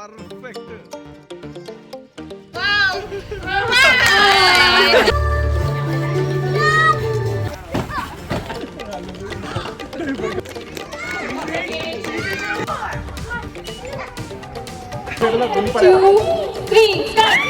2, 3, start.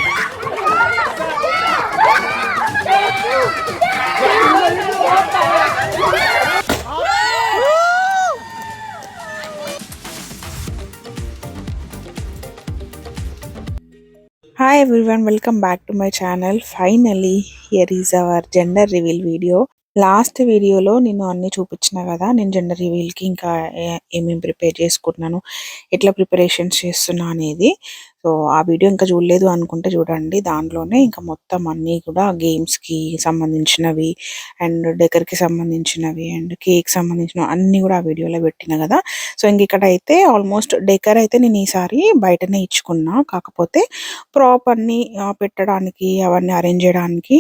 Hi everyone, welcome back to my channel. Finally, here is our gender reveal video. Last వీడియోలో నేను అన్ని చూపించిన కదా, నేను జెండర్ రివీల్కి ఇంకా ఏమేమి ప్రిపేర్ చేసుకుంటున్నాను, ఎట్లా ప్రిపరేషన్స్ చేస్తున్నా అనేది. సో ఆ వీడియో ఇంకా చూడలేదు అనుకుంటే చూడండి. దాంట్లోనే ఇంకా మొత్తం అన్నీ కూడా గేమ్స్కి సంబంధించినవి అండ్ డెకర్కి సంబంధించినవి అండ్ కేక్ సంబంధించినవి అన్నీ కూడా ఆ వీడియోలో పెట్టిన కదా. సో ఇంక ఇక్కడ అయితే ఆల్మోస్ట్ డెకర్ అయితే నేను ఈసారి బయటనే ఇచ్చుకున్నా. కాకపోతే ప్రాప్ అన్నీ పెట్టడానికి అవన్నీ అరేంజ్ చేయడానికి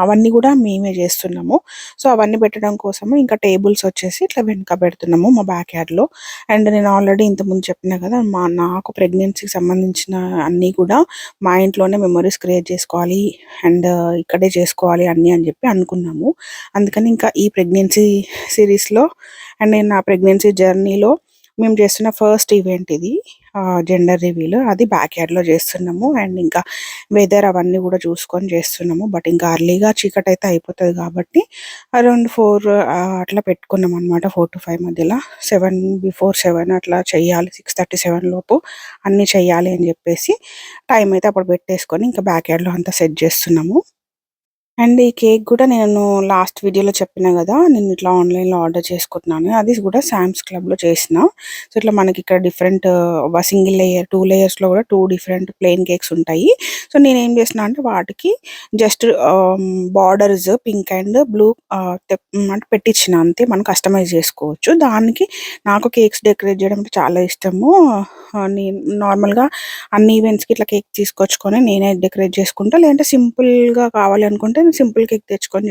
అవన్నీ కూడా మేమే చేస్తున్నాము. సో అవన్నీ పెట్టడం కోసము ఇంకా టేబుల్స్ వచ్చేసి ఇట్లా వెనుక పెడుతున్నాము మా బ్యాక్ యార్డ్లో. అండ్ నేను ఆల్రెడీ ఇంతకుముందు చెప్పినా కదా, నాకు ప్రెగ్నెన్సీకి సంబంధించిన అన్నీ కూడా మా ఇంట్లోనే మెమరీస్ క్రియేట్ చేసుకోవాలి అండ్ ఇక్కడే చేసుకోవాలి అన్నీ అని చెప్పి అనుకున్నాము. అందుకని ఇంకా ఈ ప్రెగ్నెన్సీ సిరీస్లో అండ్ నేను నా ప్రెగ్నెన్సీ జర్నీలో మేము చేస్తున్న ఫస్ట్ ఈవెంట్ ఇది, జెండర్ రివీల్. అది బ్యాక్ యార్డ్లో చేస్తున్నాము. అండ్ ఇంకా వెదర్ అవన్నీ కూడా చూసుకొని చేస్తున్నాము. బట్ ఇంకా అర్లీగా చీకటి అయితే అయిపోతుంది కాబట్టి అరౌండ్ 4 అట్లా పెట్టుకున్నాం అనమాట. 4 to 5 మధ్యలో. 7 before 7 అట్లా చెయ్యాలి, 6:37 లోపు అన్నీ చెయ్యాలి అని చెప్పేసి టైం అయితే అప్పుడు పెట్టేసుకొని ఇంకా బ్యాక్ యార్డ్లో అంతా సెట్ చేస్తున్నాము. అండ్ ఈ కేక్ కూడా నేను లాస్ట్ వీడియోలో చెప్పిన కదా, నేను ఇట్లా ఆన్లైన్లో ఆర్డర్ చేసుకుంటున్నాను. అది కూడా శామ్స్ క్లబ్లో చేసిన. సో ఇట్లా మనకి ఇక్కడ డిఫరెంట్ సింగిల్ లేయర్ 2 లేయర్స్లో కూడా 2 డిఫరెంట్ ప్లెయిన్ కేక్స్ ఉంటాయి. సో నేను ఏం చేసిన అంటే వాటికి just borders pink and blue అంటే పెట్టించిన, అంతే. మనం కస్టమైజ్ చేసుకోవచ్చు. దానికి నాకు కేక్స్ డెకరేట్ చేయడం అంటే చాలా ఇష్టము. నేను నార్మల్గా అన్ని ఈవెంట్స్కి ఇట్లా కేక్ తీసుకొచ్చుకొని నేనే డెకరేట్ చేసుకుంటా. లేదంటే సింపుల్గా కావాలి అనుకుంటే సింపుల్ కేక్ తెచ్చుకొని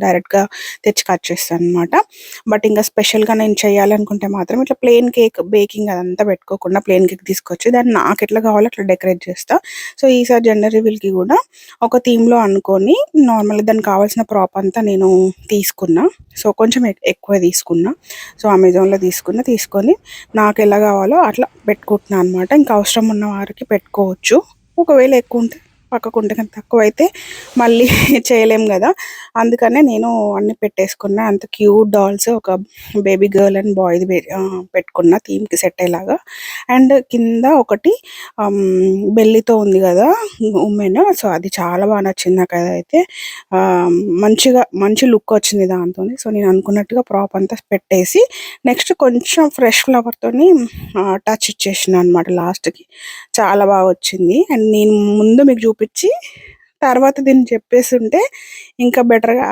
డైరెక్ట్గా తెచ్చి కట్ చేస్తాను అనమాట. బట్ ఇంకా స్పెషల్గా నేను చేయాలనుకుంటే మాత్రం ఇట్లా ప్లెయిన్ కేక్ బేకింగ్ అదంతా పెట్టుకోకుండా ప్లెయిన్ కేక్ తీసుకొచ్చి దాన్ని నాకు ఎట్లా కావాలో అట్లా డెకరేట్ చేస్తా. సో ఈసారి జెండర్ రివీల్కి కూడా ఒక థీమ్లో అనుకొని నార్మల్గా దానికి కావాల్సిన ప్రాప్ అంతా నేను తీసుకున్నా. సో కొంచెం ఎక్కువ తీసుకున్నా. సో అమెజాన్లో తీసుకొని నాకు ఎలా కావాలో అట్లా పెట్టుకుంటున్నాను అనమాట. ఇంకా అవసరం ఉన్న వారికి పెట్టుకోవచ్చు. ఒకవేళ ఎక్కువ ఉంటే పక్కకుంటే, కానీ తక్కువ అయితే మళ్ళీ చేయలేం కదా. అందుకనే నేను అన్ని పెట్టేసుకున్నా. అంత క్యూట్ డాల్స్, ఒక బేబీ గర్ల్ అండ్ బాయ్ది పెట్టుకున్న థీమ్కి సెట్ అయ్యేలాగా. అండ్ కింద ఒకటి బెల్లితో ఉంది కదా ఉమెన్. సో అది చాలా బాగా నచ్చింది నాకు. అదైతే మంచి లుక్ వచ్చింది దాంతో. సో నేను అనుకున్నట్టుగా ప్రాప్ అంతా పెట్టేసి నెక్స్ట్ కొంచెం ఫ్రెష్ ఫ్లవర్తోని టచ్ ఇచ్చేసిన అనమాట లాస్ట్కి. చాలా బాగా వచ్చింది. అండ్ నేను ముందు మీకు చూపించి తర్వాత దీన్ని చెప్పేసి ఉంటే ఇంకా బెటర్గా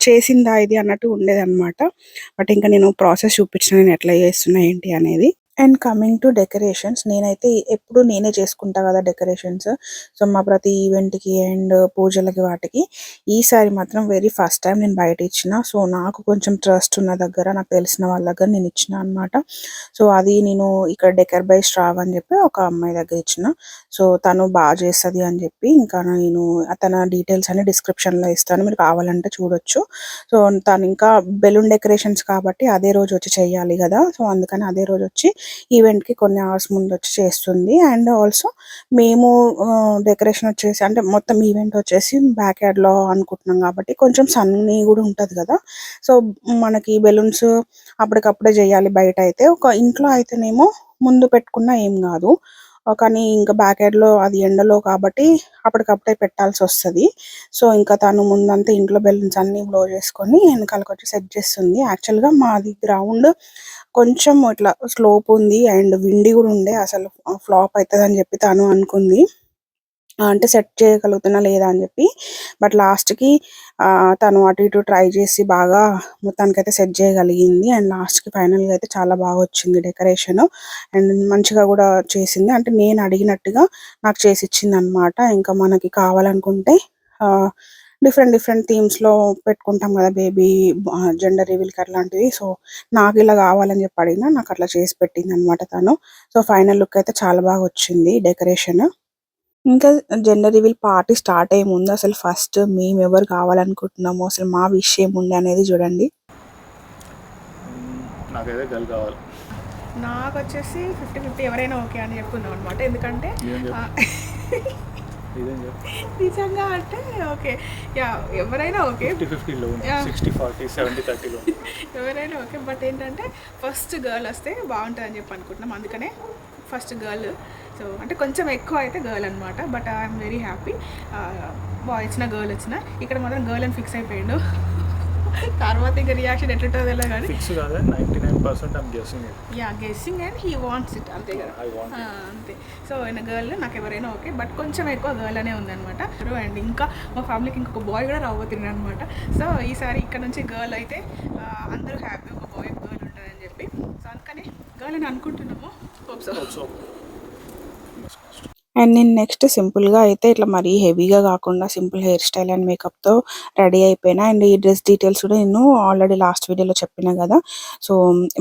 చేసిందా ఇది అన్నట్టు ఉండేదన్నమాట. బట్ ఇంకా నేను ప్రాసెస్ చూపించిన, నేను ఎట్లా చేస్తున్నా ఏంటి అనేది. అండ్ కమింగ్ టు డెకరేషన్స్, నేనైతే ఎప్పుడు నేనే చేసుకుంటా కదా డెకరేషన్స్. సో మా ప్రతి ఈవెంట్కి అండ్ పూజలకి వాటికి ఈసారి మాత్రం వెరీ ఫస్ట్ టైం నేను బయట ఇచ్చిన. సో నాకు కొంచెం ట్రస్ట్ ఉన్న దగ్గర, నాకు తెలిసిన వాళ్ళ దగ్గర నేను ఇచ్చిన అనమాట. సో అది నేను ఇక్కడ డెకర్ బై స్ట్రావ్ అని చెప్పి ఒక అమ్మాయి దగ్గర ఇచ్చిన. సో తను బాగా చేస్తుంది అని చెప్పి ఇంకా నేను తన డీటెయిల్స్ అన్ని డిస్క్రిప్షన్లో ఇస్తాను, మీరు కావాలంటే చూడొచ్చు. సో తను ఇంకా బెలూన్ డెకరేషన్స్ కాబట్టి అదే రోజు వచ్చి చెయ్యాలి కదా. సో అందుకని అదే రోజు వచ్చి ఈవెంట్కి కొన్ని అవర్స్ ముందు వచ్చి చేస్తుంది. అండ్ ఆల్సో మేము డెకరేషన్ వచ్చేసి అంటే మొత్తం ఈవెంట్ వచ్చేసి బ్యాక్ యార్డ్లో అనుకుంటున్నాం కాబట్టి కొంచెం సన్నీ కూడా ఉంటుంది కదా. సో మనకి బెలూన్స్ అప్పటికప్పుడే చేయాలి. బయట అయితే ఒక ఇంట్లో అయితేనేమో ముందు పెట్టుకున్నా ఏం కాదు, కానీ ఇంకా బ్యాక్ యార్డ్లో అది ఎండలో కాబట్టి అప్పటికప్పుడే పెట్టాల్సి వస్తుంది. సో ఇంకా తను ముందంతా ఇంట్లో బెలూన్స్ అన్నీ బ్లో చేసుకొని వెనకాలకు వచ్చి సెట్ చేస్తుంది. యాక్చువల్గా మాది గ్రౌండ్ కొంచెం ఇట్లా స్లోప్ ఉంది అండ్ విండి కూడా ఉండే, అసలు ఫ్లాప్ అవుతుంది అని చెప్పి తను అనుకుంది. అంటే సెట్ చేయగలుగుతున్నా లేదా అని చెప్పి. బట్ లాస్ట్కి తను అటు ఇటు ట్రై చేసి బాగా మొత్తానికైతే సెట్ చేయగలిగింది. అండ్ లాస్ట్కి ఫైనల్గా అయితే చాలా బాగా వచ్చింది డెకరేషన్. అండ్ మంచిగా కూడా చేసింది. అంటే నేను అడిగినట్టుగా నాకు చేసి ఇచ్చింది అనమాట. ఇంకా మనకి కావాలనుకుంటే డిఫరెంట్ డిఫరెంట్ థీమ్స్లో పెట్టుకుంటాం కదా బేబీ జెండర్ రివీల్కి అట్లాంటివి. సో నాకు ఇలా కావాలని చెప్పి అడిగిన, నాకు అట్లా చేసి పెట్టింది అనమాట తను. సో ఫైనల్ లుక్ అయితే చాలా బాగా వచ్చింది డెకరేషన్. ఇంకా జెండర్ రివీల్ పార్టీ స్టార్ట్ అయ్యే ముందు అసలు ఫస్ట్ మేము ఎవరు కావాలనుకుంటున్నామో, అసలు మా విష్ ఏముంది అనేది చూడండి. నాకైతే గర్ల్ కావాలి. నాకు వచ్చేసి 50-50 ఎవరైనా ఓకే అని చెప్పుకుందాం అనమాట. ఎందుకంటే నిజంగా అంటే ఓకే, యా ఎవరైనా ఓకే, 50-50లో 60-40 70-30లో ఎవరైనా ఓకే. బట్ ఏంటంటే ఫస్ట్ గర్ల్ వస్తే బాగుంటుంది అని చెప్పి అనుకుంటున్నాం, అందుకనే ఫస్ట్ గర్ల్. సో అంటే కొంచెం ఎక్కువ అయితే గర్ల్ అనమాట. But I'm very happy. Boy వచ్చిన గర్ల్ వచ్చిన, ఇక్కడ మాత్రం గర్ల్ అని ఫిక్స్ అయిపోయిండు. తర్వాత ఇంకా రియాక్షన్ ఎట్లుంటుందో తెలియదు కానీ ఫిక్స్ కాదు, 99% I'm guessing it. Yeah guessing and he wants it, అంతే కదా, అంతే. సో ఆయన గర్ల్, నాకు ఎవరైనా ఓకే, బట్ కొంచెం ఎక్కువ గర్ల్ అనే ఉందన్నమాట. అండ్ ఇంకా మా ఫ్యామిలీకి ఇంకొక బాయ్ కూడా రాబోతుంది అనమాట. సో ఈసారి ఇక్కడ నుంచి గర్ల్ అయితే అందరూ హ్యాపీ, ఒక బాయ్ గర్ల్ ఉంటుందని చెప్పి. సో అందుకని గర్ల్ అని అనుకుంటున్నాము. అండ్ నేను నెక్స్ట్ సింపుల్గా అయితే ఇట్లా మరీ హెవీగా కాకుండా సింపుల్ హెయిర్ స్టైల్ అండ్ మేకప్తో రెడీ అయిపోయినా. అండ్ ఈ డ్రెస్ డీటెయిల్స్ కూడా నేను ఆల్రెడీ లాస్ట్ వీడియోలో చెప్పిన కదా. సో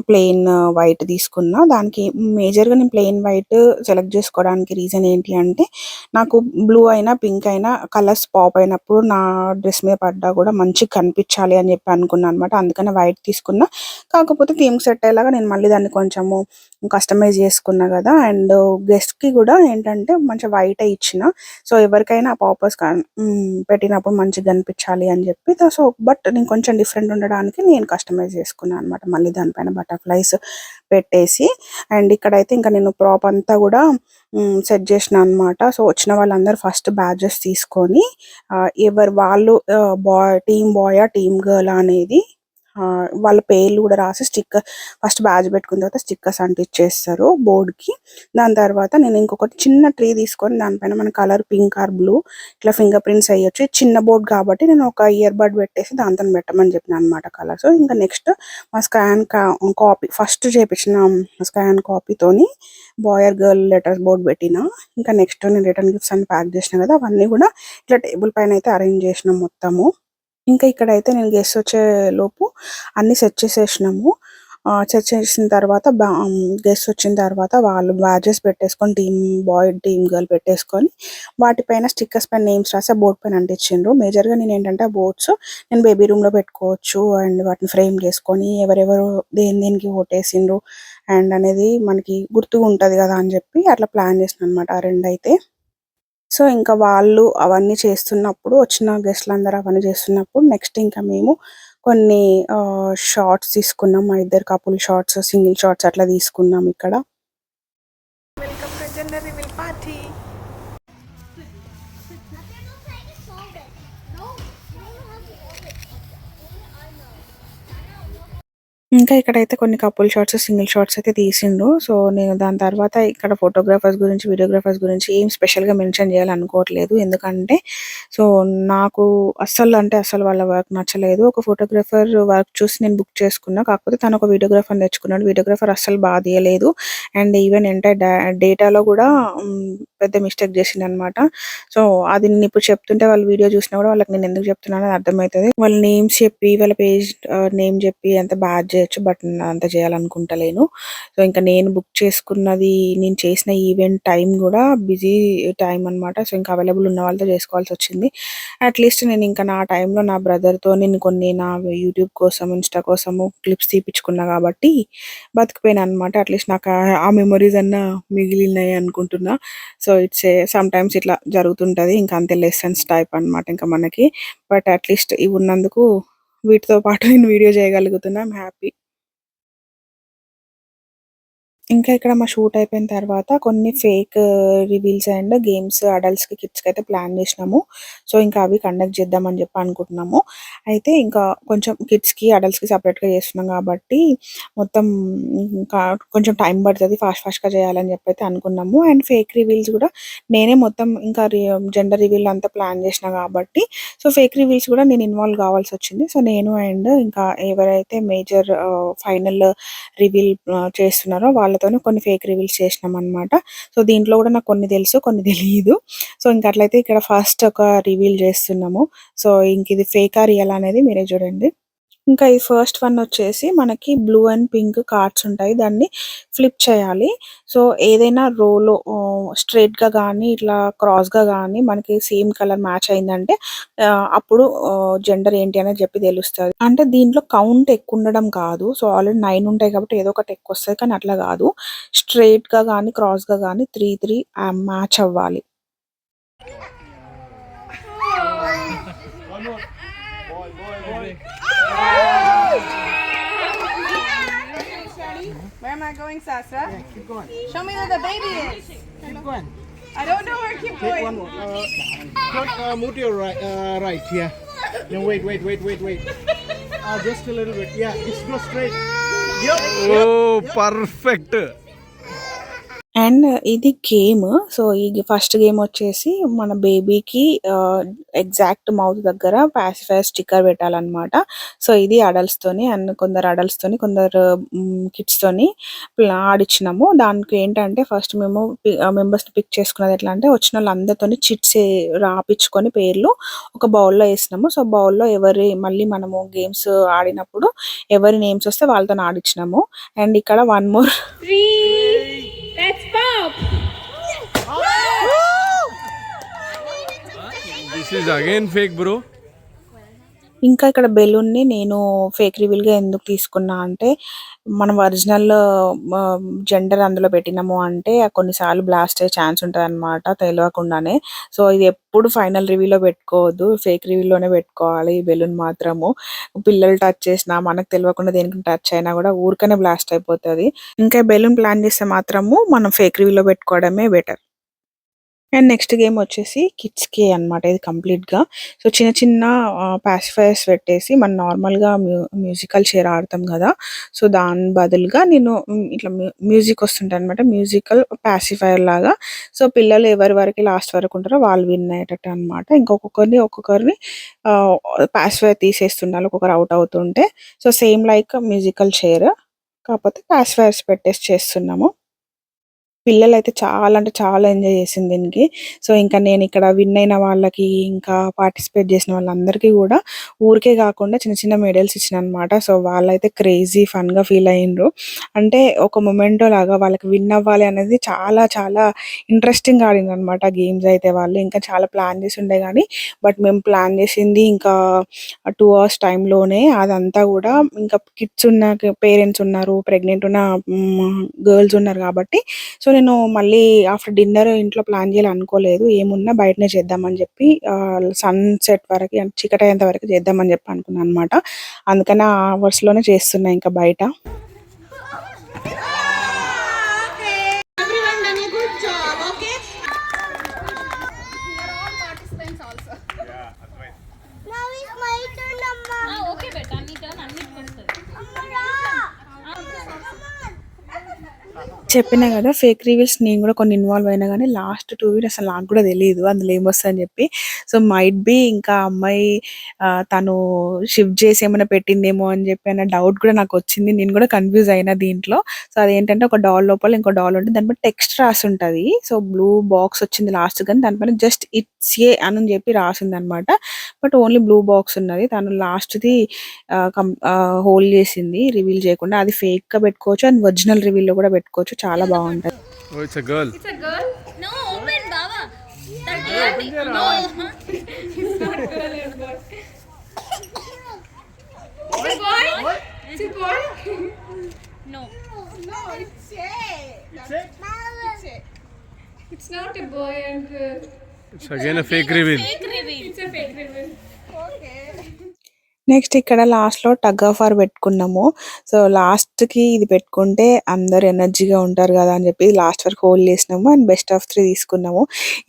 ప్లెయిన్ వైట్ తీసుకున్నా. దానికి మేజర్గా నేను ప్లెయిన్ వైట్ సెలెక్ట్ చేసుకోవడానికి రీజన్ ఏంటి అంటే, నాకు బ్లూ అయినా పింక్ అయినా కలర్స్ పాప్ అయినప్పుడు నా డ్రెస్ మీద పడ్డా కూడా మంచిగా కనిపించాలి అని చెప్పి అనుకున్నాను అనమాట. అందుకని వైట్ తీసుకున్నా. కాకపోతే థీమ్ సెట్ అయ్యేలాగా నేను మళ్ళీ దాన్ని కొంచెము కస్టమైజ్ చేసుకున్నా కదా. అండ్ గెస్ట్కి కూడా ఏంటంటే మంచిగా వైట్ ఇచ్చిన. సో ఎవరికైనా ఆ పర్పస్ పెట్టినప్పుడు మంచిగా కనిపించాలి అని చెప్పి. సో బట్ నేను కొంచెం డిఫరెంట్ ఉండడానికి నేను కస్టమైజ్ చేసుకున్నాను అనమాట. మళ్ళీ దానిపైన బటర్ఫ్లైస్ పెట్టేసి. అండ్ ఇక్కడైతే ఇంకా నేను ప్రాప్ అంతా కూడా సెట్ చేసిన అనమాట. సో వచ్చిన వాళ్ళందరూ ఫస్ట్ బ్యాచెస్ తీసుకొని ఎవరు వాళ్ళు టీమ్ బాయ్ టీమ్ గర్ల్ అనేది వాళ్ళ పేర్లు కూడా రాసి స్టిక్కర్ ఫస్ట్ బ్యాచ్ పెట్టుకున్న తర్వాత స్టిక్కర్స్ అంటించేస్తారు బోర్డ్కి. దాని తర్వాత నేను ఇంకొకటి చిన్న ట్రీ తీసుకొని దానిపైన మన కలర్ పింక్ ఆర్ బ్లూ ఇట్లా ఫింగర్ ప్రింట్స్ వేయొచ్చు. చిన్న బోర్డ్ కాబట్టి నేను ఒక ఇయర్ బడ్ పెట్టేసి దాంతో పెట్టమని చెప్పిన అనమాట కలర్స్. ఇంకా నెక్స్ట్ మా స్కాన్ కాపీ ఫస్ట్ చేపించిన స్కాన్ కాపీతోని boy or girl letters board పెట్టిన. ఇంకా నెక్స్ట్ నేను రిటర్న్ గిఫ్ట్స్ అని ప్యాక్ చేసిన కదా, అవన్నీ కూడా ఇట్లా టేబుల్ పైన అయితే అరేంజ్ చేసినాం మొత్తము. ఇంకా ఇక్కడైతే నేను గెస్ట్ వచ్చే లోపు అన్ని సెట్ చేసేసినాము. సెట్ చేసిన తర్వాత గెస్ట్ వచ్చిన తర్వాత వాళ్ళు బ్యాచెస్ పెట్టేసుకొని టీమ్ బాయ్ టీమ్ గర్ల్ పెట్టేసుకొని వాటిపైన స్టిక్కర్స్ పైన నేమ్స్ రాసి ఆ బోర్డ్ పైన అంటించిండ్రు. మేజర్గా నేను ఏంటంటే ఆ బోర్డ్స్ నేను బేబీ రూమ్లో పెట్టుకోవచ్చు అండ్ వాటిని ఫ్రేమ్ చేసుకొని ఎవరెవరు దేనికి ఓటేసిండ్రు అండ్ అనేది మనకి గుర్తుగా ఉంటుంది కదా అని చెప్పి అట్లా ప్లాన్ చేసిన అనమాట ఆ రెండు అయితే. సో ఇంకా వాళ్ళు అవన్నీ చేస్తున్నప్పుడు వచ్చిన గెస్ట్లు అందరూ అవన్నీ చేస్తున్నప్పుడు నెక్స్ట్ ఇంకా మేము కొన్ని షార్ట్స్ తీసుకున్నాం. మా ఇద్దరు కపుల్ షార్ట్స్, సింగిల్ షార్ట్స్ అట్లా తీసుకున్నాం ఇక్కడ. Welcome to gender reveal party. ఇంకా ఇక్కడైతే కొన్ని కపుల్ షాట్స్, సింగిల్ షాట్స్ అయితే తీసిండ్రు. సో నేను దాని తర్వాత ఇక్కడ ఫోటోగ్రాఫర్స్ గురించి, వీడియోగ్రాఫర్స్ గురించి ఏం స్పెషల్గా మెన్షన్ చేయాలనుకోవట్లేదు. ఎందుకంటే సో నాకు అస్సలు వాళ్ళ వర్క్ నచ్చలేదు. ఒక ఫోటోగ్రాఫర్ వర్క్ చూసి నేను బుక్ చేసుకున్నా. కాకపోతే తను ఒక వీడియోగ్రాఫర్ తెచ్చుకున్నాడు. వీడియోగ్రాఫర్ అస్సలు బాగా తీయలేదు. అండ్ ఈవెన్ డేటాలో కూడా పెద్ద మిస్టేక్ చేసిండు అనమాట. సో అది నేను ఇప్పుడు చెప్తుంటే వాళ్ళు వీడియో చూసినా కూడా వాళ్ళకి నేను ఎందుకు చెప్తున్నానో అర్థమవుతుంది. వాళ్ళ నేమ్స్ చెప్పి వాళ్ళ పేజ్ నేమ్ చెప్పి అంత బ్యాడ్ చేయొచ్చు, బట్ అంత చేయాలనుకుంటలేను. సో ఇంకా నేను బుక్ చేసుకున్నది, నేను చేసిన ఈవెంట్ టైం కూడా బిజీ టైం అనమాట. సో ఇంకా అవైలబుల్ ఉన్న వాళ్ళతో చేసుకోవాల్సి వచ్చింది. అట్లీస్ట్ నేను ఇంకా నా టైంలో నా బ్రదర్తో నేను కొన్ని నా యూట్యూబ్ కోసం, ఇన్స్టా కోసము క్లిప్స్ తీపించుకున్నా కాబట్టి బతికిపోయినా అనమాట. అట్లీస్ట్ నాకు ఆ మెమరీస్ అన్నా మిగిలినాయి అనుకుంటున్నా. సో ఇట్స్ సమ్ టైమ్స్ ఇట్లా జరుగుతుంటుంది. ఇంకా అంతే లెసన్స్ టైప్ అనమాట ఇంకా మనకి. బట్ అట్లీస్ట్ ఇవి ఉన్నందుకు వీటితో పాటు నేను వీడియో చేయగలుగుతున్నా. I'm happy. ఇంకా ఇక్కడ మా షూట్ అయిపోయిన తర్వాత కొన్ని ఫేక్ రివీల్స్ అండ్ గేమ్స్ అడల్ట్స్కి, కిడ్స్కి అయితే ప్లాన్ చేసినాము. సో ఇంకా అవి కండక్ట్ చేద్దామని చెప్పి అనుకుంటున్నాము. అయితే ఇంకా కొంచెం కిడ్స్కి, అడల్ట్స్కి సపరేట్గా చేస్తున్నాం కాబట్టి మొత్తం ఇంకా కొంచెం టైం పడుతుంది, ఫాస్ట్గా చేయాలని చెప్పి అయితే అనుకున్నాము. అండ్ ఫేక్ రివీల్స్ కూడా నేనే మొత్తం ఇంకా జెండర్ రివీల్ అంతా ప్లాన్ చేసిన కాబట్టి సో ఫేక్ రివీల్స్ కూడా నేను ఇన్వాల్వ్ కావాల్సి వచ్చింది. సో నేను అండ్ ఇంకా ఎవరైతే మేజర్ ఫైనల్ రివీల్ చేస్తున్నారో వాళ్ళతో వాళ్ళతోనే కొన్ని ఫేక్ రివీల్స్ చేసినాం అనమాట. సో దీంట్లో కూడా నాకు కొన్ని తెలుసు, కొన్ని తెలియదు. సో ఇంక అట్లయితే ఇక్కడ ఫస్ట్ ఒక రివీల్ చేస్తున్నాము. సో ఇంక ఇది ఫేకా రియల్ అనేది మీరే చూడండి. ఇంకా ఈ ఫస్ట్ వన్ వచ్చేసి మనకి బ్లూ అండ్ పింక్ కార్డ్స్ ఉంటాయి. దాన్ని ఫ్లిప్ చేయాలి. సో ఏదైనా రోలో స్ట్రైట్‌గా గానీ, ఇట్లా క్రాస్‌గా గానీ మనకి సేమ్ కలర్ మ్యాచ్ అయిందంటే అప్పుడు జెండర్ ఏంటి అనేది చెప్పి తెలుస్తది. అంటే దీంట్లో కౌంట్ ఎక్కువుండడం కాదు. సో ఆల్రెడీ 9 ఉంటాయి కాబట్టి ఏదో ఒకటి ఎక్కువొస్తది. కానీ అట్లా కాదు. స్ట్రెయిట్‌గా గానీ, క్రాస్‌గా గానీ 3, 3 మ్యాచ్ అవ్వాలి. Where am I going, Sasha? Yeah, keep going. Show me where the baby is. Keep going. I don't know where keep Take going. one more. Move to your right. Yeah. No, wait. Just a little bit. Yeah, just go straight. Yep. Oh, perfect. And ఇది game. So ఈ first game వచ్చేసి మన బేబీకి exact mouth దగ్గర pacifier sticker పెట్టాలన్నమాట. So ఇది అడల్ట్స్తోని and కొందరు అడల్ట్స్తోని కొందరు కిడ్స్తోని ఆడిచ్చినాము. దానికి ఏంటంటే ఫస్ట్ మేము మెంబర్స్ని పిక్ చేసుకున్నది ఎట్లా అంటే వచ్చిన వాళ్ళందరితోని చిట్స్ రాపించుకొని పేర్లు ఒక బౌల్లో వేసినాము. సో బౌల్లో మళ్ళీ మనము గేమ్స్ ఆడినప్పుడు ఎవరి నేమ్స్ వస్తే వాళ్ళతో ఆడిచ్చినాము. అండ్ ఇక్కడ one more 3. Let's pop. This is again fake, bro. ఇంకా ఇక్కడ బెలూన్ని నేను ఫేక్ రివీల్‌గా ఎందుకు తీసుకున్నా అంటే, మనం ఒరిజినల్ జెండర్ అందులో పెట్టినాము అంటే కొన్నిసార్లు బ్లాస్ట్ అయ్యే ఛాన్స్ ఉంటదనమాట తెలవకుండానే. సో ఇది ఎప్పుడు ఫైనల్ రివీల్‌లో పెట్టుకోవద్దు. ఫేక్ రివీల్‌లోనే పెట్టుకోవాలి ఈ బెలూన్ మాత్రము. పిల్లలు టచ్ చేసినా, మనకు తెలవకుండా దేనికి టచ్ అయినా కూడా ఊరికనే బ్లాస్ట్ అయిపోతది. ఇంకా బెలూన్ ప్లాన్ చేస్తే మాత్రము మనం ఫేక్ రివీల్‌లో పెట్టుకోవడమే బెటర్. అండ్ నెక్స్ట్ గేమ్ వచ్చేసి కిడ్స్‌కే అన్నమాట ఇది కంప్లీట్‌గా. సో చిన్న పాసిఫైయర్స్ పెట్టేసి మనం నార్మల్‌గా మ్యూజికల్ చైర్ ఆడతాం కదా! సో దాని బదులుగా నేను ఇట్లా మ్యూజిక్ వస్తుంటదన్నమాట. మ్యూజికల్ పాసిఫైయర్ లాగా. సో పిల్లలు ఎవరి వరకు లాస్ట్ వరకు ఉంటారో వాళ్ళు విన్ అయ్యేటట్టు అన్నమాట. ఒక్కొక్కరిని పాసిఫైయర్ తీసేస్తుండాలి ఒక్కొక్కరు అవుట్ అవుతుంటే. So same like musical chair కాకపోతే పాసిఫైయర్స్ పెట్టేసి చేస్తున్నాము. పిల్లలైతే చాలా అంటే చాలా ఎంజాయ్ చేసింది దీనికి. సో ఇంకా నేను ఇక్కడ విన్ అయిన వాళ్ళకి, ఇంకా పార్టిసిపేట్ చేసిన వాళ్ళందరికీ కూడా ఊరికే కాకుండా చిన్న చిన్న మెడల్స్ ఇచ్చినానన్నమాట. సో వాళ్ళైతే క్రేజీ ఫన్‌గా ఫీల్ అయ్యిండ్రు. అంటే ఒక మొమెంటో లాగా వాళ్ళకి విన్ అవ్వాలి అనేది చాలా చాలా ఇంట్రెస్టింగ్‌గా ఆడిండ్రన్నమాట గేమ్స్ అయితే వాళ్ళు. ఇంకా చాలా ప్లాన్ చేసి ఉండే గానీ, బట్ మేము ప్లాన్ చేసింది ఇంకా 2 అవర్స్ టైంలోనే అదంతా కూడా ఇంకా కిడ్స్ ఉన్న పేరెంట్స్ ఉన్నారు, ప్రెగ్నెంట్ ఉన్న గర్ల్స్ ఉన్నారు కాబట్టి సో నేను మళ్ళీ ఆఫ్టర్ డిన్నర్ ఇంట్లో ప్లాన్ చేయాలనుకోలేదు. ఏమున్నా బయటనే చేద్దామని చెప్పి సన్‌సెట్ వరకి అంటే చీకటయ్యేంత వరకు చేద్దామని చెప్పి అనుకున్నాను అనమాట. అందుకని ఆ అవర్స్‌లోనే చేస్తున్నా ఇంకా బయట. Everyone done a good job, okay? We are all participants also. Now it's my turn, Amma. Okay, beta. నీ turn అన్నిటికి వస్తది. చెప్పినా కదా ఫేక్ రివీల్స్ నేను కూడా కొన్ని ఇన్వాల్వ్ అయినా కానీ లాస్ట్ 2 వీక్ అసలు నాకు కూడా తెలియదు అందులో ఏమొస్తుందని చెప్పి. సో మైట్ బి ఇంకా అమ్మాయి తను షిఫ్ట్ చేసి ఏమైనా పెట్టిందేమో అని చెప్పి అన్న డౌట్ కూడా నాకు వచ్చింది. నేను కూడా కన్ఫ్యూజ్ అయినా దీంట్లో. సో అదేంటంటే ఒక డాల్ లోపల ఇంకో డాల్ ఉంటుంది, దానిపైన టెక్స్ట్ రాసి ఉంటుంది. సో బ్లూ బాక్స్ వచ్చింది లాస్ట్, కానీ దానిపైన జస్ట్ ఇట్స్ ఏ అని చెప్పి రాసింది అనమాట. బట్ ఓన్లీ బ్లూ బాక్స్ ఉన్నది. తను లాస్ట్ది హోల్డ్ చేసింది రివీల్ చేయకుండా. అది ఫేక్ గా పెట్టుకోవచ్చు అండ్ ఒరిజినల్ రివీల్ లో కూడా పెట్టుకోవచ్చు, చాలా బాగుంటది. Oh, it's a girl. It's a girl? No, open, Baba. No. It's not girl, it's boy. It's a boy? It's a boy? No. No, it's Shay. It's Shay. It's not a boy and girl. It's again a fake reveal. Fake reveal. It's a fake reveal. Okay. Next ఇక్కడ last లో tug of war పెట్టుకున్నాము. So last కి ఇది పెట్టుకుంటే అందరు ఎనర్జీగా ఉంటారు కదా అని చెప్పి లాస్ట్ వరకు హోల్డ్ చేసినాము అండ్ బెస్ట్ ఆఫ్ 3 తీసుకున్నాము.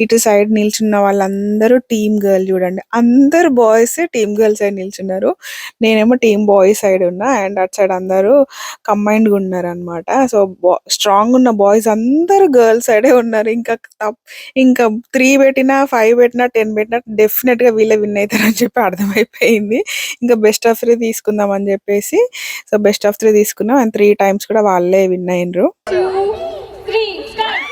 ఇటు సైడ్ నిల్చున్న వాళ్ళందరూ టీమ్ గర్ల్, చూడండి అందరు బాయ్స్ టీమ్ గర్ల్ సైడ్ నిల్చున్నారు. నేనేమో టీమ్ బాయ్స్ సైడ్ ఉన్నా అండ్ అటు సైడ్ అందరూ కంబైన్డ్ గా ఉన్నారు అనమాట. సో స్ట్రాంగ్ ఉన్న బాయ్స్ అందరూ గర్ల్ సైడే ఉన్నారు. ఇంకా 3 పెట్టినా 5 పెట్టినా 10 పెట్టినా డెఫినెట్ గా వీళ్ళే విన్ అవుతారని చెప్పి అర్థమైపోయింది. ఇంకా ఇంకా బెస్ట్ ఆఫ్ 3 తీసుకుందాం అని చెప్పేసి సో బెస్ట్ ఆఫ్ 3 తీసుకున్నాం అండ్ 3 టైమ్స్ కూడా వాళ్ళే విన్ అయినరు. 2, 3 స్టార్ట్.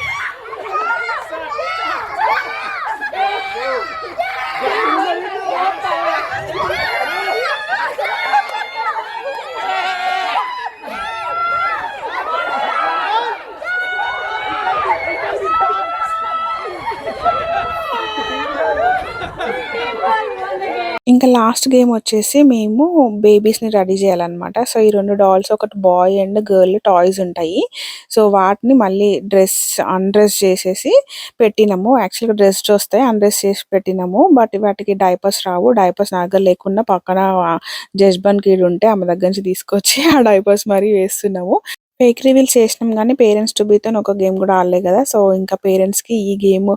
ఇంకా లాస్ట్ గేమ్ వచ్చేసి మేము బేబీస్ని రెడీ చేయాలన్నమాట. సో ఈ 2 డాల్స్ ఒకటి బాయ్ అండ్ గర్ల్ టాయ్స్ ఉంటాయి. సో వాటిని మళ్ళీ అన్డ్రెస్ చేసేసి పెట్టినాము. యాక్చువల్గా డ్రెస్ వస్తాయి, అన్డ్రెస్ చేసి పెట్టినాము. బట్ వాటికి డైపర్స్ రావు. డైపర్స్ నా దగ్గర లేకుండా పక్కన జస్బన్ కిడ్ ఉంటే ఆమె దగ్గర నుంచి తీసుకొచ్చి ఆ డైపర్స్ మరీ వేస్తున్నాము. ఫేక్ రివీల్ చేసినాం కానీ పేరెంట్స్ టు బీతో ఒక గేమ్ కూడా ఆడలే కదా. సో ఇంకా పేరెంట్స్కి ఈ గేమ్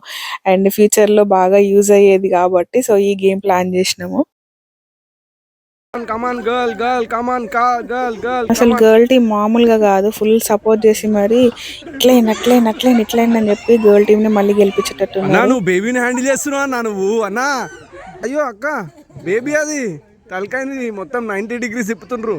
అండ్ ఫ్యూచర్లో బాగా యూజ్ అయ్యేది కాబట్టి సో ఈ గేమ్ ప్లాన్ చేసినాము. అసలు గర్ల్ టీమ్ మామూలుగా కాదు, ఫుల్ సపోర్ట్ చేసి మరి ఇట్లైన్ అని చెప్పి గర్ల్ టీమ్ ని మళ్ళీ గెలిపించేటట్టు. నువ్వు బేబీని హ్యాండిల్ చేస్తున్నావు నువ్వు అన్నా. అయ్యో అక్క, బేబీ అది తలకాయని మొత్తం 90 degrees తిప్పుతుండ్రు.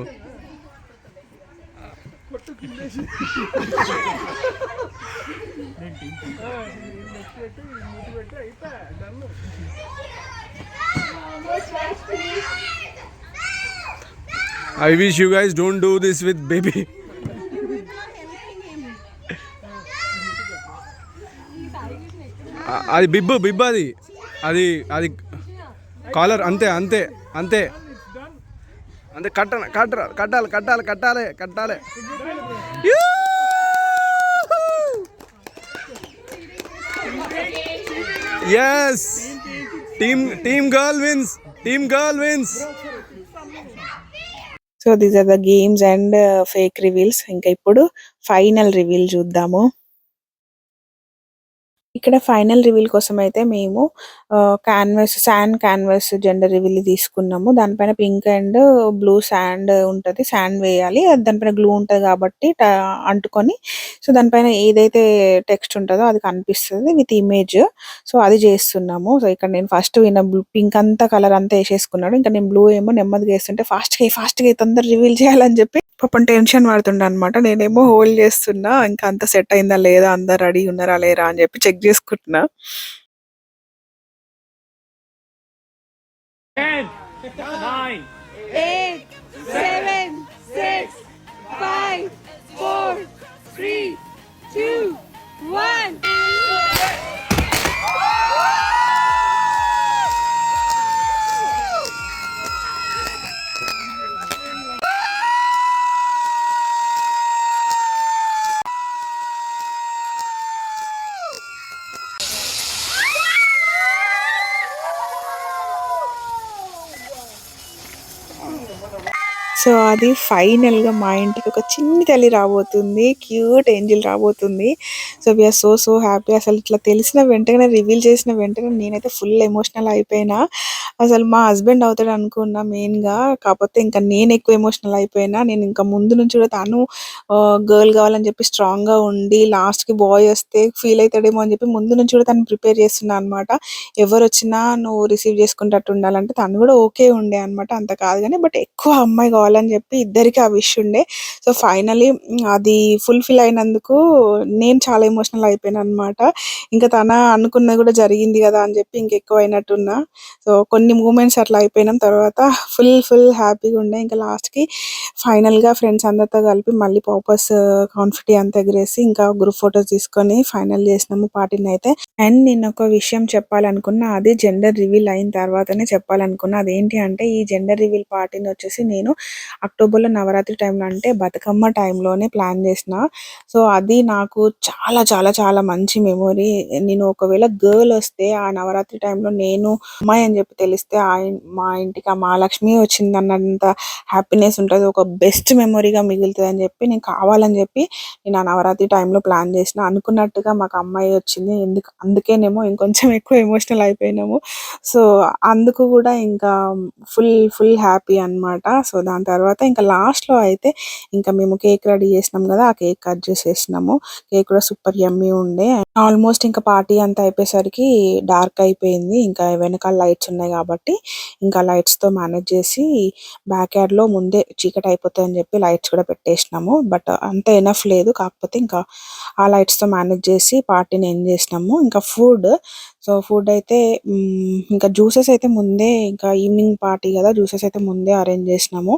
I wish you guys don't do this with baby. అది బిబ్బు అది అది అది కాలర్ అంతే అంతే అంతే అంతే కట్టాలి. Yes, team girl wins. So these are the games and fake reveals. ఇంకా ఇప్పుడు ఫైనల్ రివీల్ చూద్దాము. ఇక్కడ ఫైనల్ రివీల్ కోసం అయితే మేము శాండ్ క్యాన్వాస్ జెండర్ రివీల్ తీసుకున్నాము. దానిపైన పింక్ అండ్ బ్లూ శాండ్ ఉంటుంది, శాండ్ వేయాలి. దానిపైన గ్లూ ఉంటుంది కాబట్టి అంటుకొని సో దానిపైన ఏదైతే టెక్స్ట్ ఉంటుందో అది కనిపిస్తుంది విత్ ఇమేజ్. సో అది చేస్తున్నాము. సో ఇక్కడ నేను ఫస్ట్ పింక్ అంతా కలర్ అంతా వేసేసుకున్నాడు. ఇంకా నేను బ్లూ ఏమో నెమ్మదిగా వేస్తుంటే ఫాస్ట్గా తొందర రివీల్ చేయాలని చెప్పి పాపం టెన్షన్ పడుతుండే అనమాట. నేనేమో హోల్డ్ చేస్తున్నా, ఇంకా అంత సెట్ అయిందా లేదా, అందరు రెడీ ఉన్నారా లేరా అని చెప్పి చెక్ చేసుకుంటున్నా. 10, 9, 8, 7, 6, 5, 4, 3, 2, 1. సో అది ఫైనల్ గా మా ఇంటికి ఒక చిన్ని తల్లి రాబోతుంది, క్యూట్ ఏంజిల్ రాబోతుంది. So we are so happy. అసలు ఇట్లా తెలిసిన వెంటనే రివీల్ చేసిన వెంటనే నేనైతే ఫుల్ ఎమోషనల్ అయిపోయినా. అసలు మా హస్బెండ్ అవుతాడు అనుకున్నా మెయిన్ గా, కాకపోతే ఇంకా నేను ఎక్కువ ఎమోషనల్ అయిపోయినా. నేను ఇంకా ముందు నుంచి కూడా తను గర్ల్ కావాలని చెప్పి స్ట్రాంగ్ గా ఉండి లాస్ట్ కి బాయ్ వస్తే ఫీల్ అవుతాడేమో అని చెప్పి ముందు నుంచి కూడా తను ప్రిపేర్ చేస్తున్నా అనమాట. ఎవరు వచ్చినా నువ్వు రిసీవ్ చేసుకుంటట్టు ఉండాలంటే తను కూడా ఓకే ఉండే అనమాట. అంత కాదు కానీ బట్ ఎక్కువ అమ్మాయి కావాలని చెప్పి ఇద్దరికి ఆ విష్ ఉండే. సో ఫైనలీ అది ఫుల్ఫిల్ అయినందుకు నేను చాలా ఎమోషనల్ అయిపోయాను అనమాట. ఇంకా తన అనుకున్నది కూడా జరిగింది కదా అని చెప్పి ఇంకెక్కువ అయినట్టున్నా. సో కొన్ని మూమెంట్స్ అట్లా అయిపోయినాం. తర్వాత ఫుల్ హ్యాపీగా ఉండే. ఇంకా లాస్ట్కి ఫైనల్గా ఫ్రెండ్స్ అందరితో కలిపి మళ్ళీ పాపస్ కాన్ఫిటీ అంతా ఎగరేసి ఇంకా గ్రూప్ ఫొటోస్ తీసుకొని ఫైనల్ చేసినాము పార్టీని అయితే. అండ్ నేను ఒక విషయం చెప్పాలనుకున్నా, అది జెండర్ రివీల్ అయిన తర్వాతనే చెప్పాలనుకున్నా. అదేంటి అంటే ఈ జెండర్ రివీల్ పార్టీని వచ్చేసి నేను అక్టోబర్లో నవరాత్రి టైంలో అంటే బతుకమ్మ టైంలోనే ప్లాన్ చేసిన. సో అది నాకు చాలా చాలా చాలా మంచి మెమొరీ. నేను ఒకవేళ గర్ల్ వస్తే ఆ నవరాత్రి టైంలో నేను అమ్మాయి అని చెప్పి తెలిస్తే మా ఇంటికి ఆ మహాలక్ష్మి వచ్చింది అన్నంత హ్యాపీనెస్ ఉంటుంది, ఒక బెస్ట్ మెమొరీగా మిగులుతుంది అని చెప్పి నేను కావాలని చెప్పి నేను ఆ నవరాత్రి టైంలో ప్లాన్ చేసిన. అనుకున్నట్టుగా మాకు అమ్మాయి వచ్చింది. అందుకేనేమో ఇంకొంచెం ఎక్కువ ఎమోషనల్ అయిపోయినాము. సో అందుకు కూడా ఇంకా ఫుల్ హ్యాపీ అనమాట. సో దాని తర్వాత ఇంకా లాస్ట్లో అయితే ఇంకా మేము కేక్ రెడీ చేసినాం కదా, ఆ కేక్ కట్ చేసేసినాము. కేక్ కూడా సూపర్ యమ్మీ ఉండే. ఆల్మోస్ట్ ఇంకా పార్టీ అంతా అయిపోయేసరికి డార్క్ అయిపోయింది. ఇంకా వెనకాల లైట్స్ ఉన్నాయి కాబట్టి ఇంకా లైట్స్తో మేనేజ్ చేసి బ్యాక్ యార్డ్లో ముందే చీకటి అయిపోతుంది అని చెప్పి లైట్స్ కూడా పెట్టేసినాము. బట్ అంత ఎనఫ్ లేదు, కాకపోతే ఇంకా ఆ లైట్స్తో మేనేజ్ చేసి పార్టీని ఎండ్ చేసినాము. ఇంకా ఫుడ్ అయితే ఇంకా జ్యూసెస్ అయితే ముందే, ఇంకా ఈవినింగ్ పార్టీ కదా, జ్యూసెస్ అయితే ముందే అరేంజ్ చేసినాము.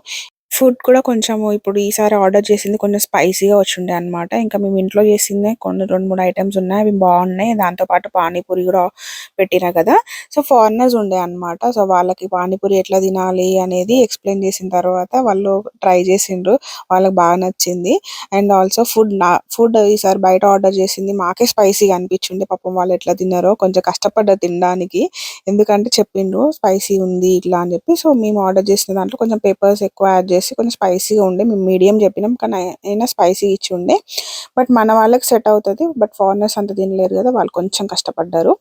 ఫుడ్ కూడా కొంచెం ఇప్పుడు ఈసారి ఆర్డర్ చేసింది కొంచెం స్పైసీగా వచ్చిండే అనమాట. ఇంకా మేము ఇంట్లో చేసిందే కొన్ని 2-3 ఐటమ్స్ ఉన్నాయి, అవి బాగున్నాయి. దాంతోపాటు పానీపూరి కూడా పెట్టినా కదా, సో ఫారినర్స్ ఉండే అనమాట. సో వాళ్ళకి పానీపూరి ఎట్లా తినాలి అనేది ఎక్స్ప్లెయిన్ చేసిన తర్వాత వాళ్ళు ట్రై చేసిండ్రు, వాళ్ళకి బాగా నచ్చింది. అండ్ ఆల్సో ఫుడ్ ఈసారి బయట ఆర్డర్ చేసింది మాకే స్పైసీగా అనిపించింది. పాపం వాళ్ళు ఎట్లా తిన్నారో, కొంచెం కష్టపడ్డారు తినడానికి, ఎందుకంటే చెప్పిండ్రు స్పైసీ ఉంది ఇట్లా అని చెప్పి. సో మేము ఆర్డర్ చేసిన దాంట్లో కొంచెం పేపర్స్ ఎక్కువ యాడ్ చేసి కొంచెం స్పైసీగా ఉండే, మేము మీడియం చెప్పినాం కానీ అయినా స్పైసీ ఇచ్చి ఉండే. బట్ మన వాళ్ళకి సెట్ అవుతుంది, బట్ ఫారినర్స్ అంత తినలేరు కదా, వాళ్ళు కొంచెం కష్టపడ్డారు.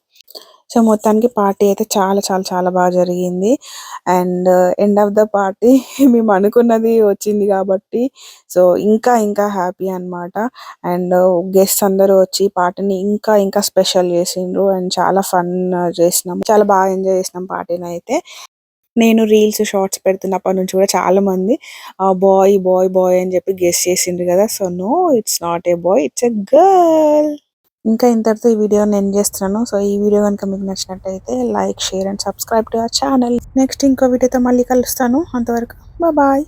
సో మొత్తానికి పార్టీ అయితే చాలా చాలా చాలా బాగా జరిగింది. And end of the party మేము అనుకున్నది వచ్చింది కాబట్టి సో ఇంకా ఇంకా హ్యాపీ అనమాట. అండ్ గెస్ట్స్ అందరూ వచ్చి పార్టీని ఇంకా ఇంకా స్పెషల్ చేసిండ్రు. అండ్ చాలా ఫన్ చేసినాం, చాలా బాగా ఎంజాయ్ చేసినాం పార్టీని అయితే. నేను రీల్స్ షార్ట్స్ పెడుతున్నప్పటి నుంచి కూడా చాలా మంది బాయ్ బాయ్ బాయ్ అని చెప్పి గెస్ చేసిండ్రు కదా. So no, it's not a boy, it's a girl. ఇంకా ఇంతటితో ఈ వీడియోని ఎండ్ చేస్తున్నాను. సో ఈ వీడియో కనుక మీకు నచ్చినట్టయితే like, share and subscribe to our channel. Next ఇంకో వీడియోతో మళ్ళీ కలుస్తాను. అంతవరకు బాయ్.